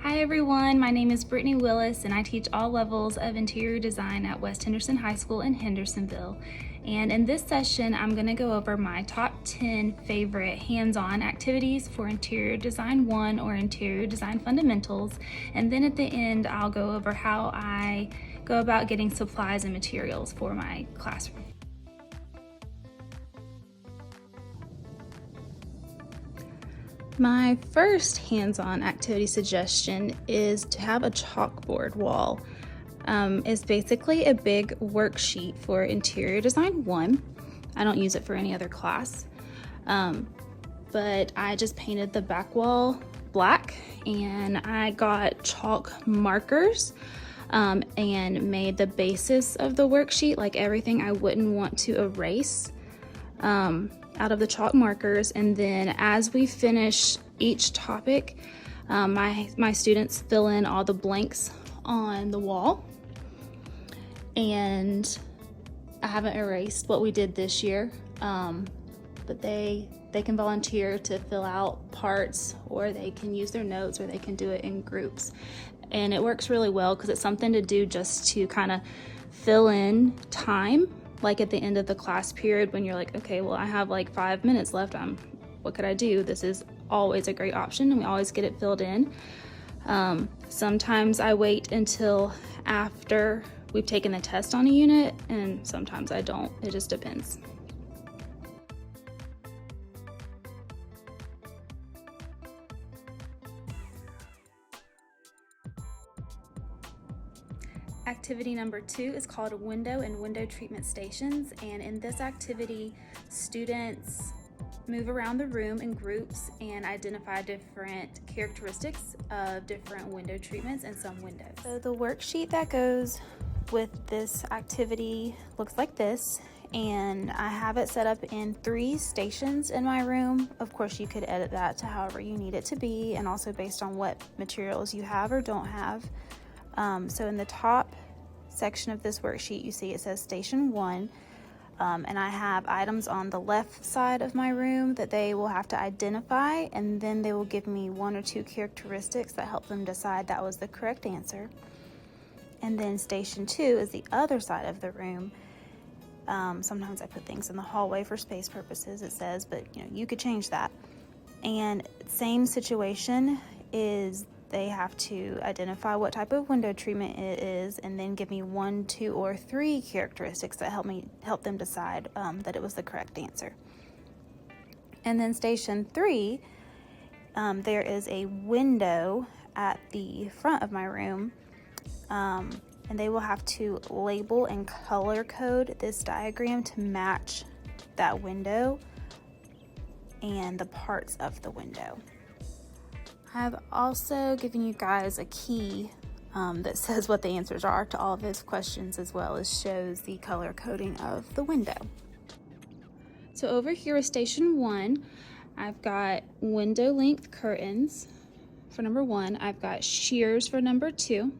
Hi everyone, my name is Brittany Willis and I teach all levels of interior design at West Henderson High School in Hendersonville. And in this session, I'm going to go over my top 10 favorite hands-on activities for Interior Design 1 or Interior Design Fundamentals. And then at the end, I'll go over how I go about getting supplies and materials for my classroom. My first hands-on activity suggestion is to have a chalkboard wall. It's basically a big worksheet for Interior Design 1. I don't use it for any other class, but I just painted the back wall black and I got chalk markers and made the basis of the worksheet, like everything I wouldn't want to erase, out of the chalk markers. And then as we finish each topic, my students fill in all the blanks on the wall. And I haven't erased what we did this year, but they can volunteer to fill out parts, or they can use their notes, or they can do it in groups. And it works really well because it's something to do just to kind of fill in time, like at the end of the class period when you're like, okay, well, I have like 5 minutes left. What could I do? This is always a great option, and we always get it filled in. Sometimes I wait until after we've taken the test on a unit, and sometimes I don't. It just depends. Activity number 2 is called Window and Window Treatment Stations, and in this activity, students move around the room in groups and identify different characteristics of different window treatments and some windows. So the worksheet that goes with this activity looks like this, and I have it set up in 3 stations in my room. Of course, you could edit that to however you need it to be, and also based on what materials you have or don't have. So in the top section of this worksheet, you see it says Station 1, and I have items on the left side of my room that they will have to identify, and then they will give me 1 or 2 characteristics that help them decide that was the correct answer. And then Station 2 is the other side of the room. Sometimes I put things in the hallway for space purposes, it says, but you could change that. And same situation is they have to identify what type of window treatment it is, and then give me 1, 2, or 3 characteristics that help them decide that it was the correct answer. And then Station 3, there is a window at the front of my room, and they will have to label and color code this diagram to match that window and the parts of the window. I've also given you guys a key that says what the answers are to all of those questions, as well as shows the color coding of the window. So over here with Station 1, I've got window length curtains for number 1. I've got shears for number 2.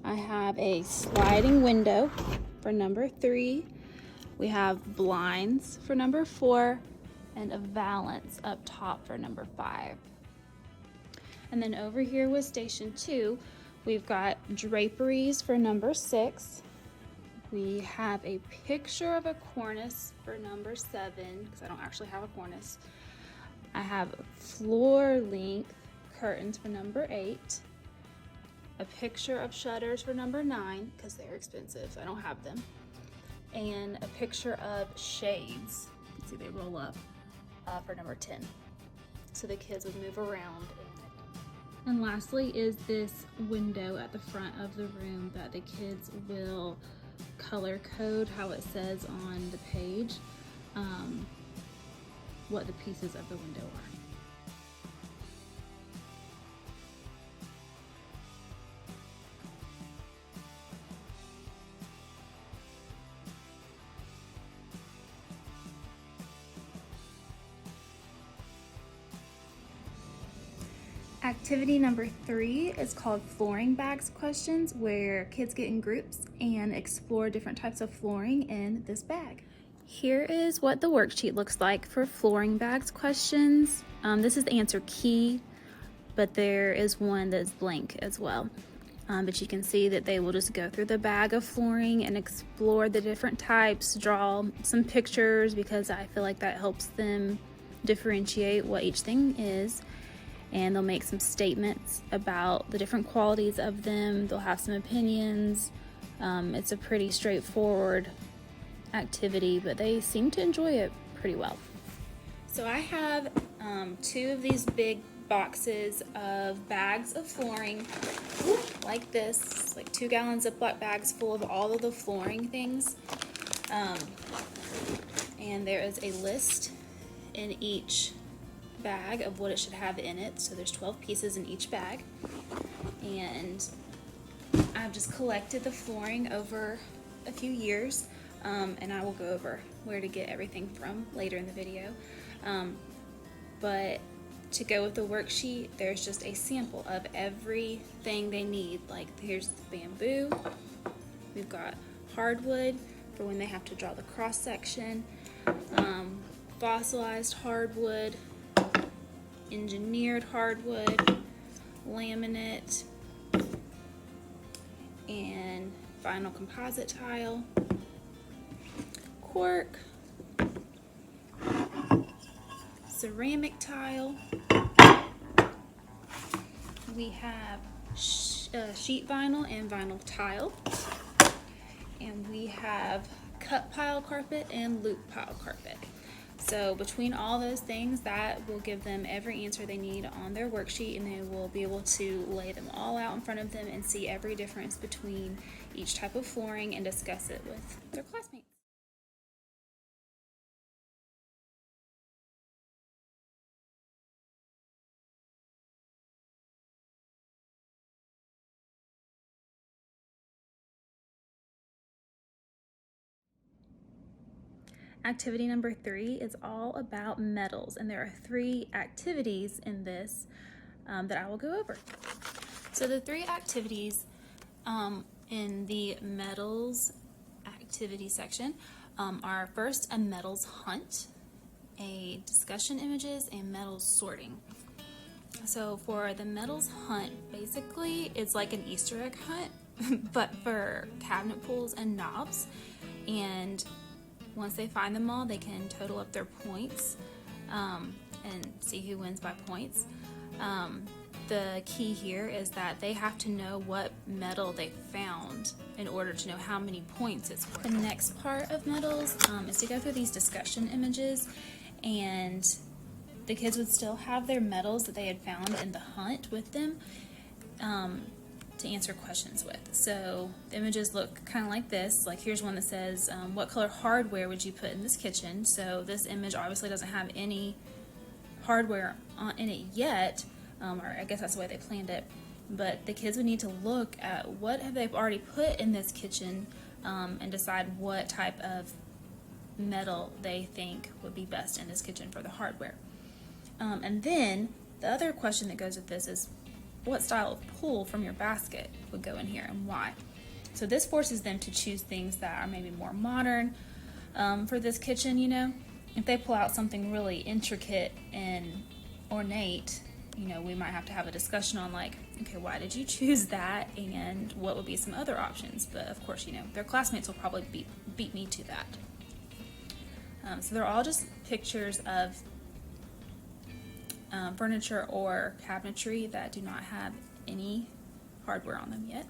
I have a sliding window for number 3. We have blinds for number 4, and a valance up top for number 5. And then over here with Station 2, we've got draperies for number 6. We have a picture of a cornice for number 7, because I don't actually have a cornice. I have floor length curtains for number 8. A picture of shutters for number 9, because they're expensive, so I don't have them. And a picture of shades, you can see they roll up, for number 10. So the kids would move around. And lastly is this window at the front of the room that the kids will color code how it says on the page, what the pieces of the window are. Activity number 3 is called Flooring Bags Questions, where kids get in groups and explore different types of flooring in this bag. Here is what the worksheet looks like for flooring bags questions. This is the answer key but there is one that's blank as well. But you can see that they will just go through the bag of flooring and explore the different types, draw some pictures because I feel like that helps them differentiate what each thing is. And they'll make some statements about the different qualities of them. They'll have some opinions. It's a pretty straightforward activity, but they seem to enjoy it pretty well. So I have 2 of these big boxes of bags of flooring like this, like 2 gallon Ziploc bags full of all of the flooring things. And there is a list in each bag of what it should have in it. So there's 12 pieces in each bag. And I've just collected the flooring over a few years, and I will go over where to get everything from later in the video. But to go with the worksheet, there's just a sample of everything they need. Like here's the bamboo, we've got hardwood for when they have to draw the cross section, fossilized hardwood, engineered hardwood, laminate, and vinyl composite tile, cork, ceramic tile. We have sheet vinyl and vinyl tile, and we have cut pile carpet and loop pile carpet. So between all those things, that will give them every answer they need on their worksheet, and they will be able to lay them all out in front of them and see every difference between each type of flooring and discuss it with their classmates. Activity number 3 is all about metals, and there are 3 activities in this that I will go over. So the 3 activities in the metals activity section are first a metals hunt, a discussion images, and metals sorting. So for the metals hunt, basically it's like an Easter egg hunt, but for cabinet pulls and knobs. And once they find them all, they can total up their points and see who wins by points. The key here is that they have to know what metal they found in order to know how many points it's worth. The next part of metals is to go through these discussion images, and the kids would still have their metals that they had found in the hunt with them to answer questions with. So the images look kind of like this. Like here's one that says, what color hardware would you put in this kitchen? So this image obviously doesn't have any hardware in it yet, or I guess that's the way they planned it. But the kids would need to look at what have they already put in this kitchen and decide what type of metal they think would be best in this kitchen for the hardware. And then the other question that goes with this is, what style of pull from your basket would go in here and why? So this forces them to choose things that are maybe more modern for this kitchen, you know. If they pull out something really intricate and ornate, you know, we might have to have a discussion on like, okay, why did you choose that and what would be some other options? But of course, you know, their classmates will probably beat me to that. So they're all just pictures of furniture or cabinetry that do not have any hardware on them yet.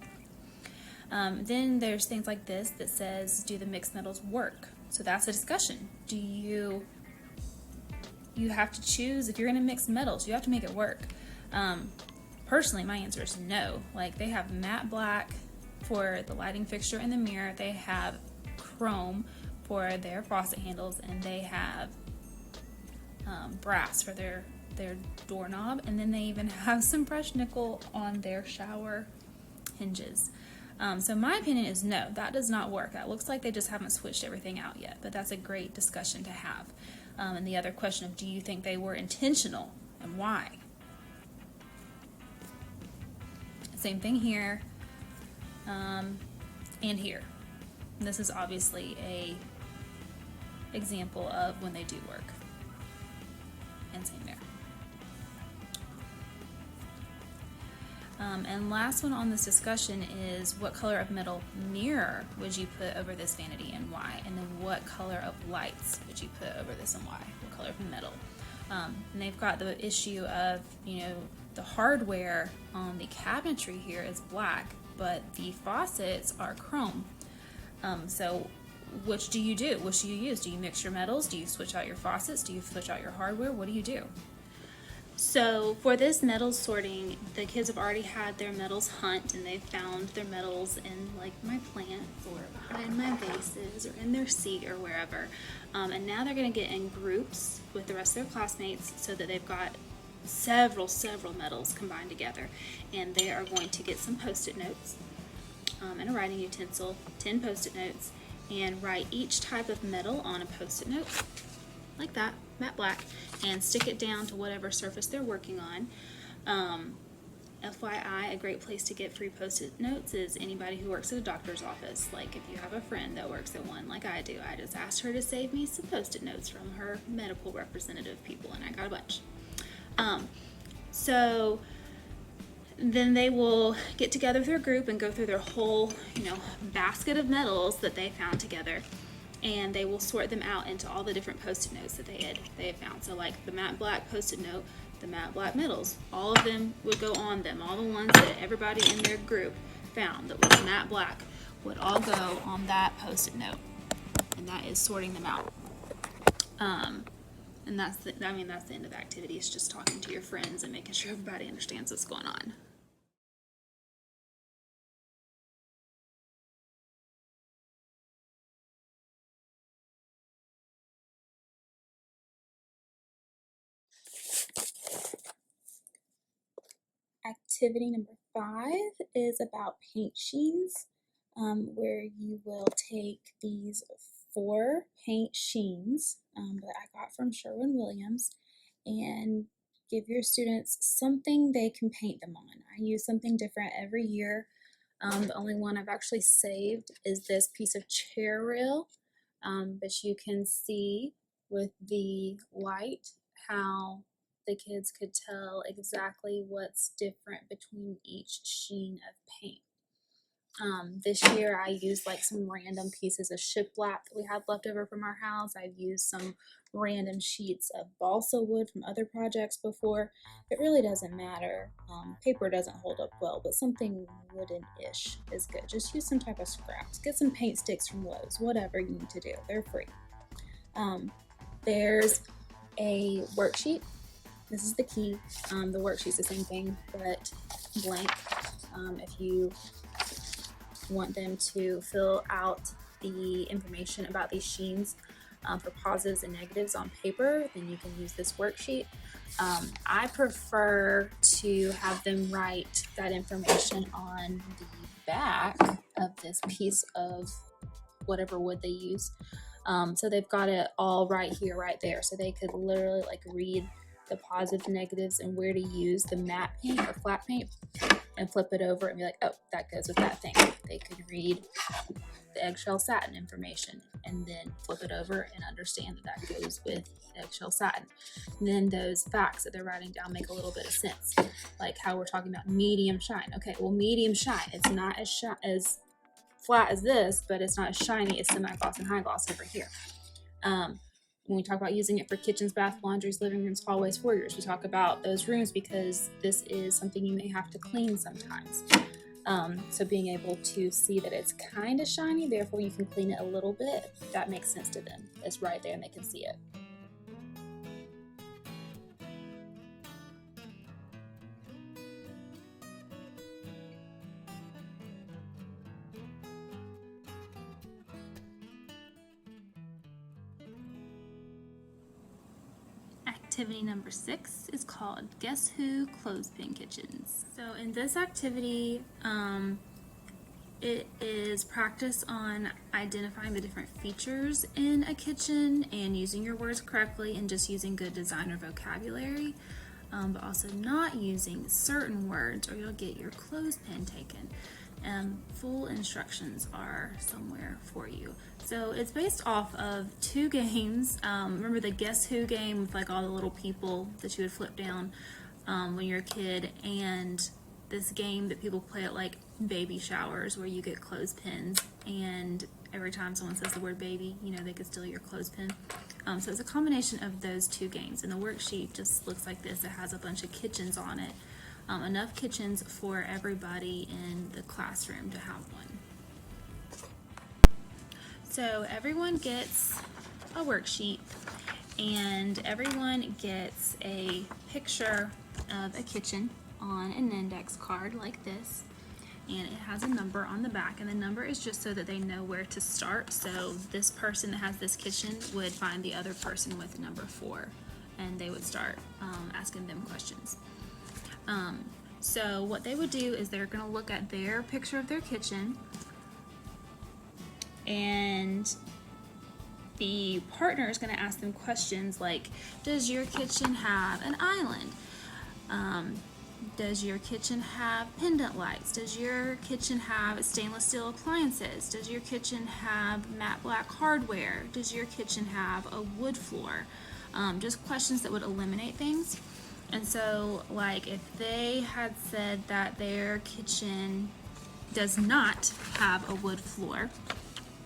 Then there's things like this that says, do the mixed metals work? So that's a discussion. Do you have to choose, if you're going to mix metals, you have to make it work. Personally, my answer is no. Like they have matte black for the lighting fixture and the mirror. They have chrome for their faucet handles, and they have brass for their doorknob, and then they even have some brushed nickel on their shower hinges. So my opinion is no, that does not work. That looks like they just haven't switched everything out yet, but that's a great discussion to have. And the other question of, do you think they were intentional and why? Same thing here and here. And this is obviously a example of when they do work. And same there. And last one on this discussion is, what color of metal mirror would you put over this vanity and why? And then what color of lights would you put over this and why? What color of metal? And they've got the issue of, the hardware on the cabinetry here is black, but the faucets are chrome. So which do you do? Which do you use? Do you mix your metals? Do you switch out your faucets? Do you switch out your hardware? What do you do? So for this metals sorting, the kids have already had their metals hunt, and they've found their metals in like my plants or behind my vases or in their seat or wherever. And now they're going to get in groups with the rest of their classmates so that they've got several metals combined together. And they are going to get some Post-it notes and a writing utensil, 10 Post-it notes, and write each type of metal on a Post-it note like that, matte black, and stick it down to whatever surface they're working on. FYI, a great place to get free Post-it notes is anybody who works at a doctor's office. Like if you have a friend that works at one like I do, I just asked her to save me some Post-it notes from her medical representative people, and I got a bunch. So then they will get together with their group and go through their whole, basket of metals that they found together. And they will sort them out into all the different Post-it notes that they had found. So like the matte black Post-it note, the matte black metals, all of them would go on them. All the ones that everybody in their group found that was matte black would all go on that Post-it note. And that is sorting them out. And that's the end of the activity. It's just talking to your friends and making sure everybody understands what's going on. Activity number 5 is about paint sheens, where you will take these 4 paint sheens that I got from Sherwin-Williams and give your students something they can paint them on. I use something different every year. The only one I've actually saved is this piece of chair rail, but you can see with the light how the kids could tell exactly what's different between each sheen of paint. This year I used like some random pieces of shiplap that we had left over from our house. I've used some random sheets of balsa wood from other projects before. It really doesn't matter. Paper doesn't hold up well, but something wooden-ish is good. Just use some type of scraps. Get some paint sticks from Lowe's, whatever you need to do. They're free. There's a worksheet. This is the key. The worksheet's the same thing, but blank. If you want them to fill out the information about these sheens for positives and negatives on paper, then you can use this worksheet. I prefer to have them write that information on the back of this piece of whatever wood they use. So they've got it all right here, right there. So they could literally like read the positives, negatives, and where to use the matte paint or flat paint and flip it over and be like, oh, that goes with that thing. They could read the eggshell satin information and then flip it over and understand that that goes with eggshell satin. And then those facts that they're writing down make a little bit of sense, like how we're talking about medium shine. Okay, well, medium shine, it's not as flat as this, but it's not as shiny as semi-gloss and high gloss over here. When we talk about using it for kitchens, bath, laundries, living rooms, hallways, foyers, we talk about those rooms because this is something you may have to clean sometimes. So being able to see that it's kind of shiny, therefore you can clean it a little bit, that makes sense to them. It's right there and they can see it. Activity number 6 is called Guess Who Clothespin Kitchens. So in this activity, it is practice on identifying the different features in a kitchen and using your words correctly and just using good designer vocabulary, but also not using certain words or you'll get your clothespin taken. Full instructions are somewhere for you. So it's based off of 2 games. Remember the Guess Who game with like all the little people that you would flip down when you're a kid, and this game that people play at like baby showers where you get clothespins, and every time someone says the word baby, you know, they could steal your clothespin. So it's a combination of those two games, and the worksheet just looks like this. It has a bunch of kitchens on it, enough kitchens for everybody in the classroom to have one. So everyone gets a worksheet, and everyone gets a picture of a kitchen on an index card like this, and it has a number on the back, and the number is just so that they know where to start. So this person that has this kitchen would find the other person with number 4, and they would start asking them questions. So what they would do is they're going to look at their picture of their kitchen, and the partner is going to ask them questions like, does your kitchen have an island? Does your kitchen have pendant lights? Does your kitchen have stainless steel appliances? Does your kitchen have matte black hardware? Does your kitchen have a wood floor? Just questions that would eliminate things. And so, like, if they had said that their kitchen does not have a wood floor,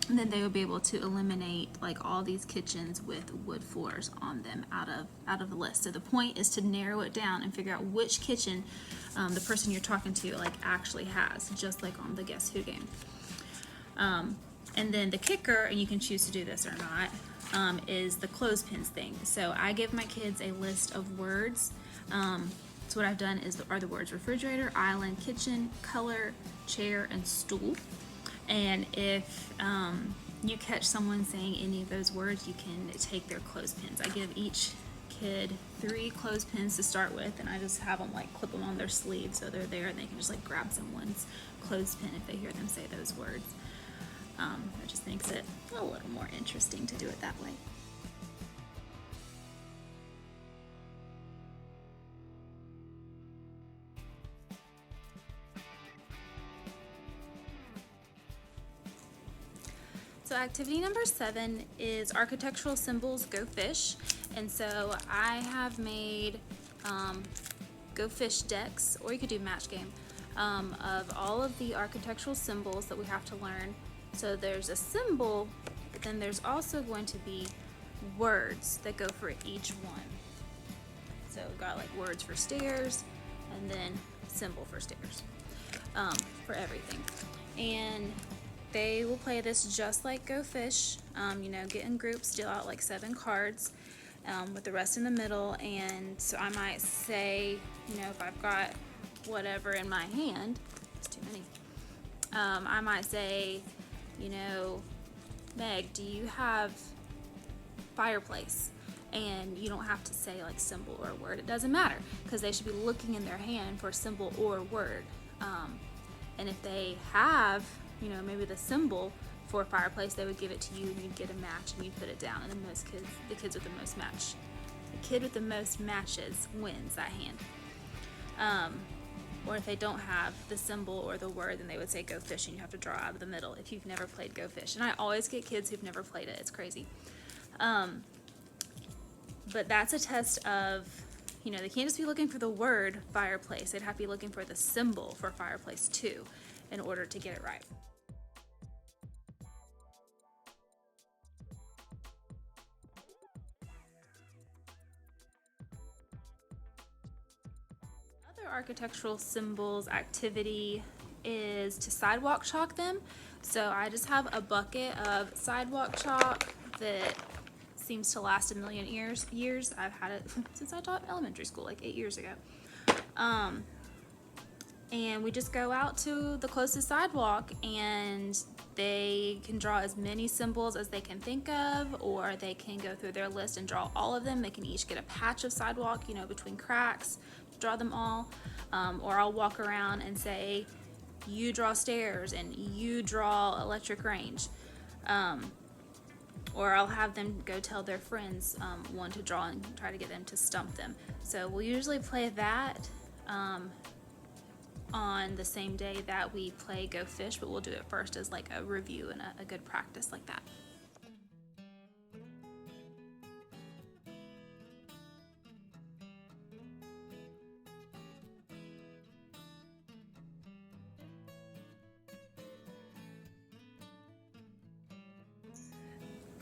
then they would be able to eliminate like all these kitchens with wood floors on them out of the list. So the point is to narrow it down and figure out which kitchen the person you're talking to like actually has, just like on the Guess Who game. And then the kicker, and you can choose to do this or not, is the clothespins thing. So I give my kids a list of words. So what I've done are the words refrigerator, island, kitchen, color, chair, and stool. And if you catch someone saying any of those words, you can take their clothespins. I give each kid 3 clothespins to start with, and I just have them like clip them on their sleeve so they're there and they can just like grab someone's clothespin if they hear them say those words. It just makes it a little more interesting to do it that way. So activity number 7 is architectural symbols Go Fish, and so I have made Go Fish decks, or you could do match game, of all of the architectural symbols that we have to learn. So there's a symbol, but then there's also going to be words that go for each one. So we've got like words for stairs, and then symbol for stairs, for everything. And they will play this just like Go Fish, you know, get in groups, deal out like 7 cards with the rest in the middle. And so I might say, you know, if I've got whatever in my hand, it's too many, I might say, you know, Meg, do you have fireplace? And you don't have to say like symbol or word, it doesn't matter, because they should be looking in their hand for symbol or word. And if they have, you know, maybe the symbol for a fireplace, they would give it to you, and you'd get a match, and you'd put it down. And the kids with the most matches wins that hand. Or if they don't have the symbol or the word, then they would say Go Fish, and you have to draw out of the middle if you've never played Go Fish. And I always get kids who've never played it. It's crazy. But that's a test of, you know, they can't just be looking for the word fireplace. They'd have to be looking for the symbol for fireplace too in order to get it right. Other architectural symbols activity is to sidewalk chalk them. So I just have a bucket of sidewalk chalk that seems to last a million years. I've had it since I taught elementary school, like 8 years ago. And we just go out to the closest sidewalk, and they can draw as many symbols as they can think of, or they can go through their list and draw all of them. They can each get a patch of sidewalk, you know, between cracks, draw them all. Or I'll walk around and say, you draw stairs and you draw electric range. Or I'll have them go tell their friends one to draw and try to get them to stump them. So we'll usually play that on the same day that we play Go Fish, but we'll do it first as like a review and a good practice like that.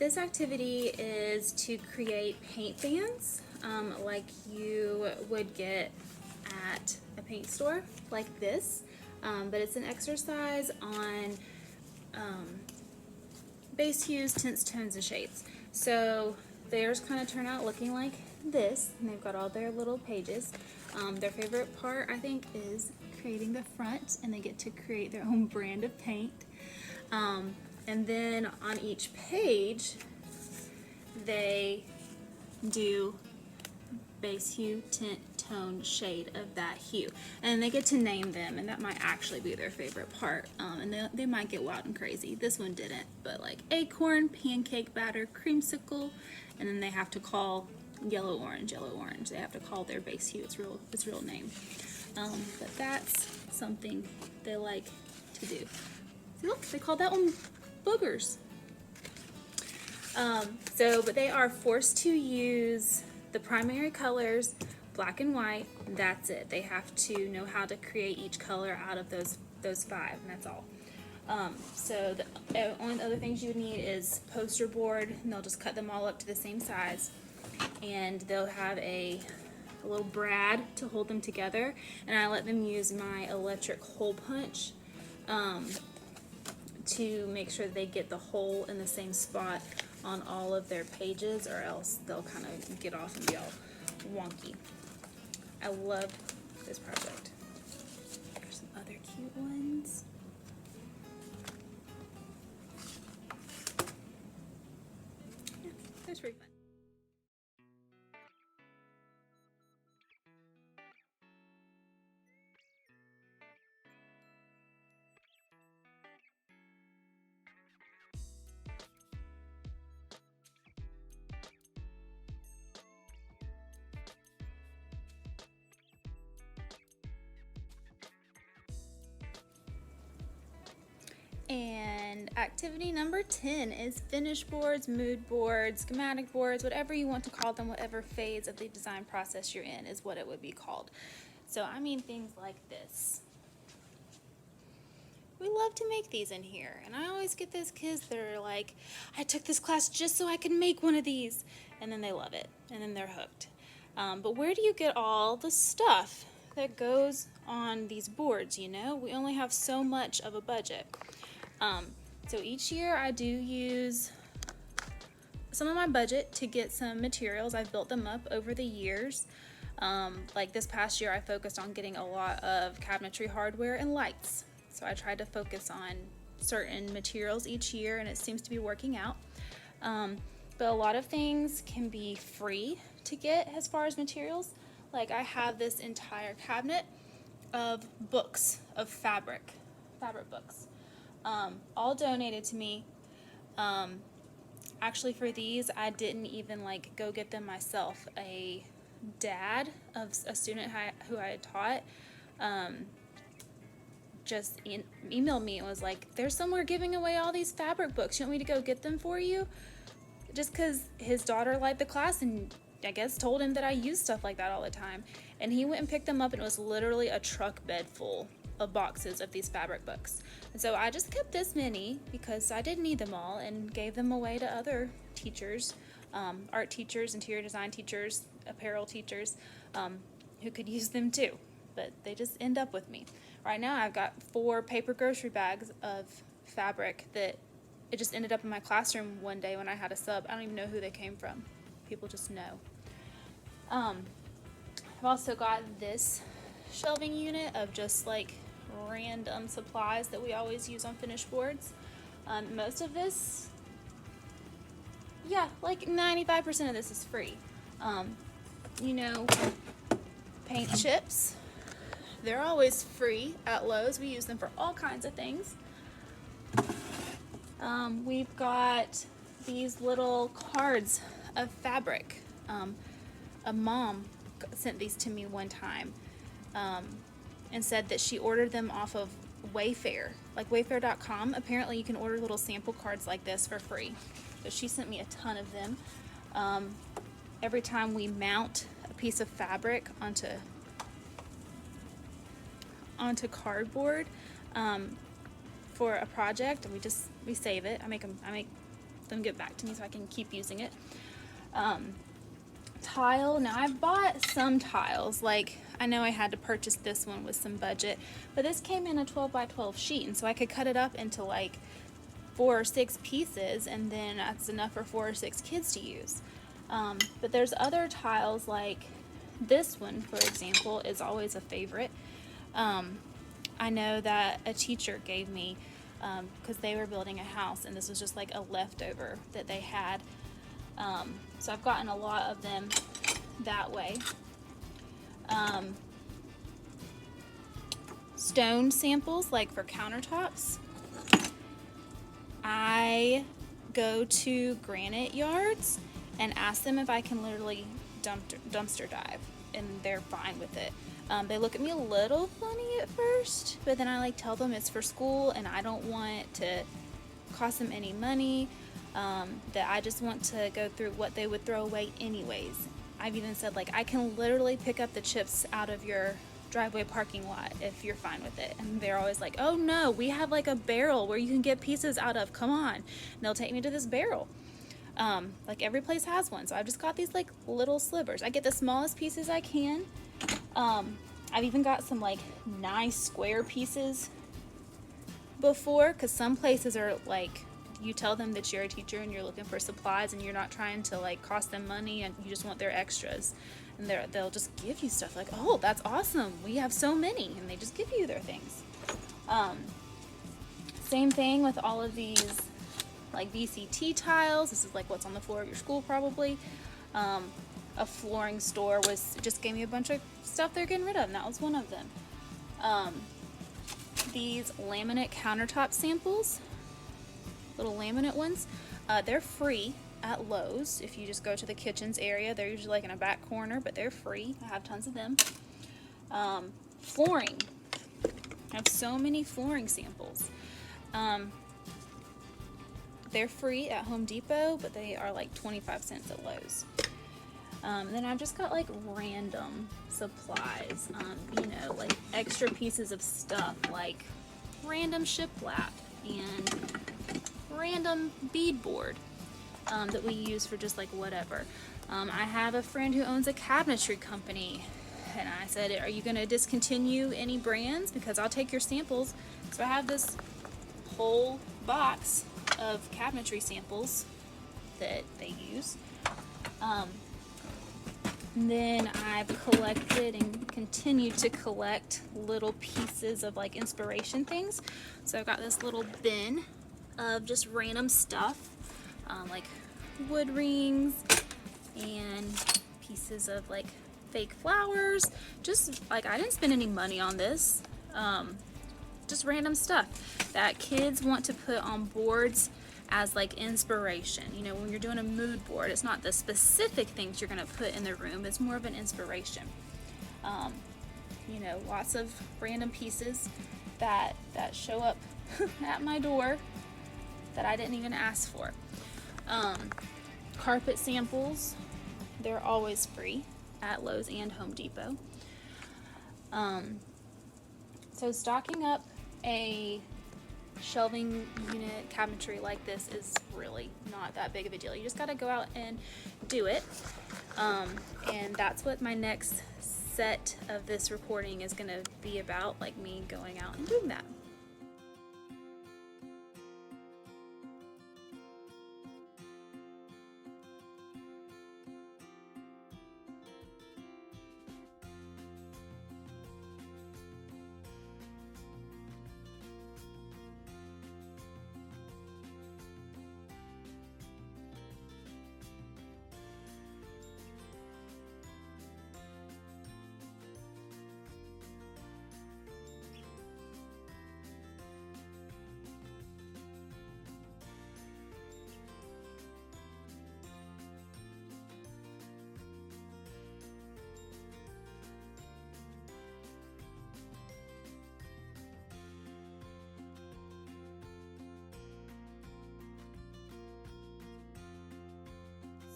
this activity is to create paint bands like you would get at a paint store, like this. But it's an exercise on base hues, tints, tones, and shades. So theirs kind of turn out looking like this, and they've got all their little pages. Their favorite part, I think, is creating the front, and they get to create their own brand of paint. And then on each page, they do base hue, tint, tone, shade of that hue. And they get to name them, and that might actually be their favorite part. And they might get wild and crazy. This one didn't, but like acorn, pancake batter, creamsicle, and then they have to call yellow orange. They have to call their base hue its real name. But that's something they like to do. See, look, they call that one boogers. But they are forced to use the primary colors, black and white. That's it. They have to know how to create each color out of those five, and that's all. So the only other things you would need is poster board, and they'll just cut them all up to the same size, and they'll have a little brad to hold them together, and I let them use my electric hole punch to make sure they get the hole in the same spot on all of their pages, or else they'll kind of get off and be all wonky. I love this project. There's some other cute ones. Yeah, that's pretty fun. And activity number 10 is finish boards, mood boards, schematic boards, whatever you want to call them, whatever phase of the design process you're in is what it would be called. So I mean things like this. We love to make these in here, and I always get those kids that are like, I took this class just so I could make one of these, and then they love it, and then they're hooked. But where do you get all the stuff that goes on these boards, you know? We only have so much of a budget. So each year I do use some of my budget to get some materials. I've built them up over the years. Like this past year I focused on getting a lot of cabinetry hardware and lights. So I tried to focus on certain materials each year, and it seems to be working out. But a lot of things can be free to get as far as materials. Like I have this entire cabinet of books, of fabric books. All donated to me. Actually for these, I didn't even like go get them myself. A dad of a student who I had taught just emailed me and was like, there's somewhere giving away all these fabric books. You want me to go get them for you? Just because his daughter liked the class and I guess told him that I use stuff like that all the time. And he went and picked them up, and it was literally a truck bed full of boxes of these fabric books. And so I just kept this many because I didn't need them all, and gave them away to other teachers, art teachers, interior design teachers, apparel teachers, who could use them too. But they just end up with me. Right now I've got 4 paper grocery bags of fabric that it just ended up in my classroom one day when I had a sub. I don't even know who they came from. People just know. I've also got this shelving unit of just like random supplies that we always use on finished boards. Most of this, yeah, like 95% of this is free. You know, paint chips, they're always free at Lowe's. We use them for all kinds of things. We've got these little cards of fabric. A mom sent these to me one time and said that she ordered them off of Wayfair, like wayfair.com. Apparently you can order little sample cards like this for free. So she sent me a ton of them. Every time we mount a piece of fabric onto cardboard for a project, and we save it. I make them get back to me so I can keep using it. Tile, now I bought some tiles, like I know I had to purchase this one with some budget, but this came in a 12 by 12 sheet, and so I could cut it up into like 4 or 6 pieces, and then that's enough for 4 or 6 kids to use. But there's other tiles, like this one, for example, is always a favorite. I know that a teacher gave me, because they were building a house, and this was just like a leftover that they had. So I've gotten a lot of them that way. Stone samples, like for countertops. I go to granite yards and ask them if I can literally dumpster dive, and they're fine with it. They look at me a little funny at first, but then I like tell them it's for school and I don't want to cost them any money, that I just want to go through what they would throw away anyways. I've even said, like, I can literally pick up the chips out of your driveway parking lot if you're fine with it. And they're always like, oh no, we have like a barrel where you can get pieces out of, come on. And they'll take me to this barrel. Like every place has one, so I've just got these like little slivers. I get the smallest pieces I can. I've even got some like nice square pieces before, because some places are like, you tell them that you're a teacher and you're looking for supplies and you're not trying to like cost them money, and you just want their extras, and they'll just give you stuff like, oh, that's awesome, we have so many, and they just give you their things. Same thing with all of these like VCT tiles. This is like what's on the floor of your school probably. A flooring store just gave me a bunch of stuff they're getting rid of, and that was one of them. These laminate countertop samples, little laminate ones, they're free at Lowe's. If you just go to the kitchens area, they're usually like in a back corner, but they're free. I have tons of them. Flooring, I have so many flooring samples. They're free at Home Depot, but they are like 25 cents at Lowe's. Then I've just got like random supplies, you know, like extra pieces of stuff, like random shiplap and random beadboard that we use for just like whatever. I have a friend who owns a cabinetry company, and I said, are you going to discontinue any brands? Because I'll take your samples. So I have this whole box of cabinetry samples that they use. And then I've collected and continue to collect little pieces of like inspiration things. So I've got this little bin of just random stuff, like wood rings and pieces of like fake flowers. Just like, I didn't spend any money on this. Just random stuff that kids want to put on boards as like inspiration. You know, when you're doing a mood board, it's not the specific things you're going to put in the room, it's more of an inspiration. You know, lots of random pieces that show up at my door that I didn't even ask for. Carpet samples, they're always free at Lowe's and Home Depot. So stocking up a shelving unit cabinetry like this is really not that big of a deal. You just got to go out and do it. And that's what my next set of this recording is going to be about, like me going out and doing that.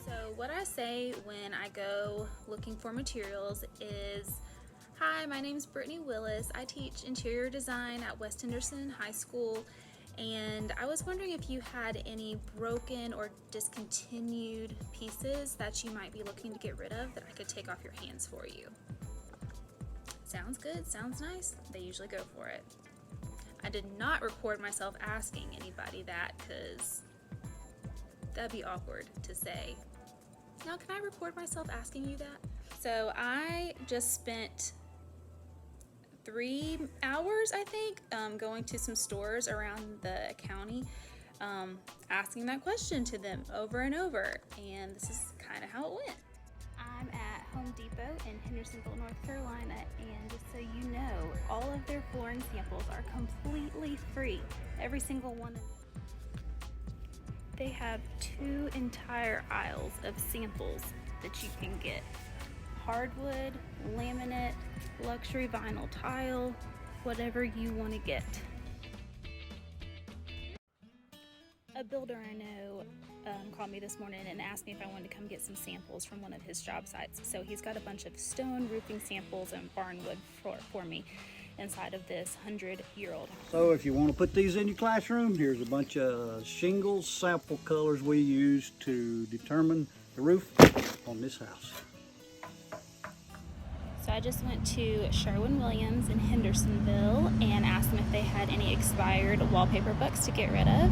So what I say when I go looking for materials is, hi, my name is Brittany Willis. I teach interior design at West Henderson High School, and I was wondering if you had any broken or discontinued pieces that you might be looking to get rid of that I could take off your hands for you. Sounds good, sounds nice. They usually go for it. I did not record myself asking anybody that because that'd be awkward to say. Now, can I record myself asking you that? So I just spent 3 hours, I think, going to some stores around the county, asking that question to them over and over, and this is kind of how it went. I'm at Home Depot in Hendersonville, North Carolina, and just so you know, all of their flooring samples are completely free, every single one of them. They have 2 entire aisles of samples that you can get. Hardwood, laminate, luxury vinyl tile, whatever you want to get. A builder I know called me this morning and asked me if I wanted to come get some samples from one of his job sites. So he's got a bunch of stone roofing samples and barnwood for me inside of this 100-year-old house. So if you want to put these in your classroom, here's a bunch of shingles, sample colors we use to determine the roof on this house. So I just went to Sherwin-Williams in Hendersonville and asked them if they had any expired wallpaper books to get rid of,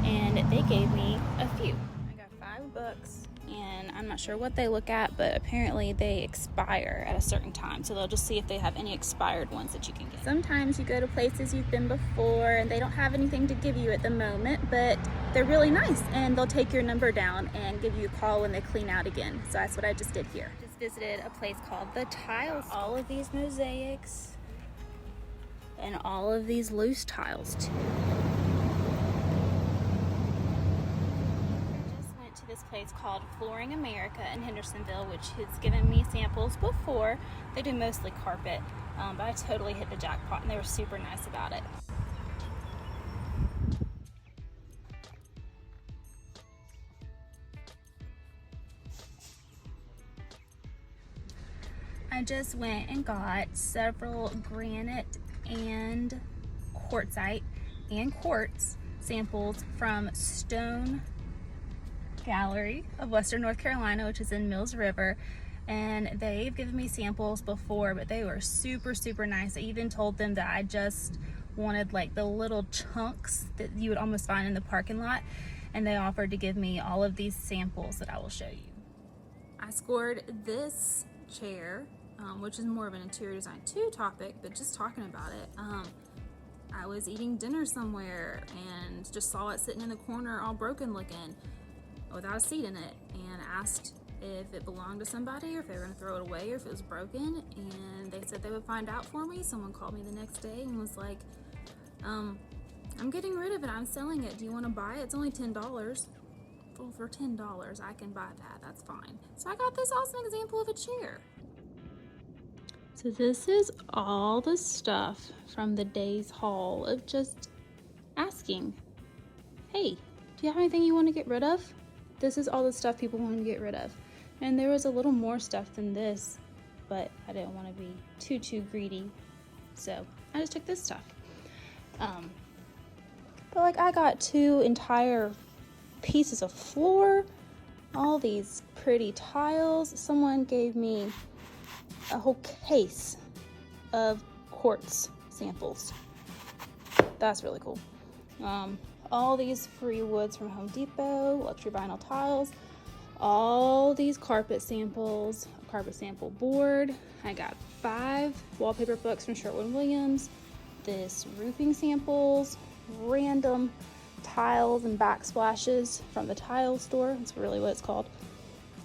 and they gave me a few. I got 5 books, and I'm not sure what they look at, but apparently they expire at a certain time, so they'll just see if they have any expired ones that you can get. Sometimes you go to places you've been before and they don't have anything to give you at the moment, but they're really nice, and they'll take your number down and give you a call when they clean out again. So that's what I just did here. Visited a place called the Tile Store. All of these mosaics and all of these loose tiles too. I just went to this place called Flooring America in Hendersonville, which has given me samples before. They do mostly carpet, but I totally hit the jackpot and they were super nice about it. I just went and got several granite and quartzite and quartz samples from Stone Gallery of Western North Carolina, which is in Mills River, and they've given me samples before, but they were super nice. I even told them that I just wanted like the little chunks that you would almost find in the parking lot, and they offered to give me all of these samples that I will show you. I scored this chair, which is more of an interior design 2 topic, but just talking about it, I was eating dinner somewhere and just saw it sitting in the corner all broken looking without a seat in it, and asked if it belonged to somebody or if they were going to throw it away or if it was broken, and they said they would find out for me. Someone called me the next day and was like, I'm getting rid of it, I'm selling it, do you want to buy it? It's only $10. Well, for $10 I can buy that, that's fine. So I got this awesome example of a chair. So this is all the stuff from the day's haul of just asking, hey, do you have anything you want to get rid of? This is all the stuff people want to get rid of. And there was a little more stuff than this, but I didn't want to be too greedy, so I just took this stuff. But like, I got 2 entire pieces of floor, all these pretty tiles. Someone gave me a whole case of quartz samples. That's really cool. All these free woods from Home Depot, luxury vinyl tiles, all these carpet samples, a carpet sample board. I got 5 wallpaper books from Sherwin-Williams, this roofing samples, random tiles and backsplashes from the tile store. That's really what it's called.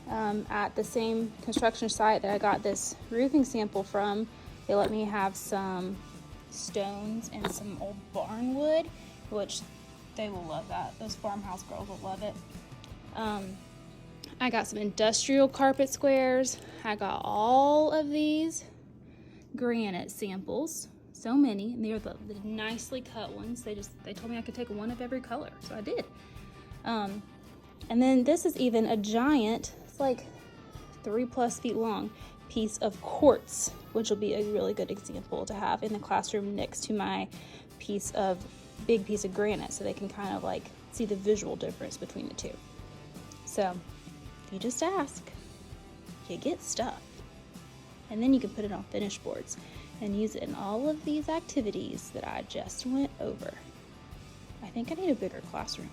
At the same construction site that I got this roofing sample from, they let me have some stones and some old barnwood, which they will love that. Those farmhouse girls will love it. I got some industrial carpet squares. I got all of these granite samples, so many, and they're the nicely cut ones. They told me I could take one of every color, so I did. And then this is even a giant, it's like 3+ feet long piece of quartz, which will be a really good example to have in the classroom next to my piece of big piece of granite so they can kind of like see the visual difference between the two. So if you just ask, you get stuff. And then you can put it on finish boards and use it in all of these activities that I just went over. I think I need a bigger classroom.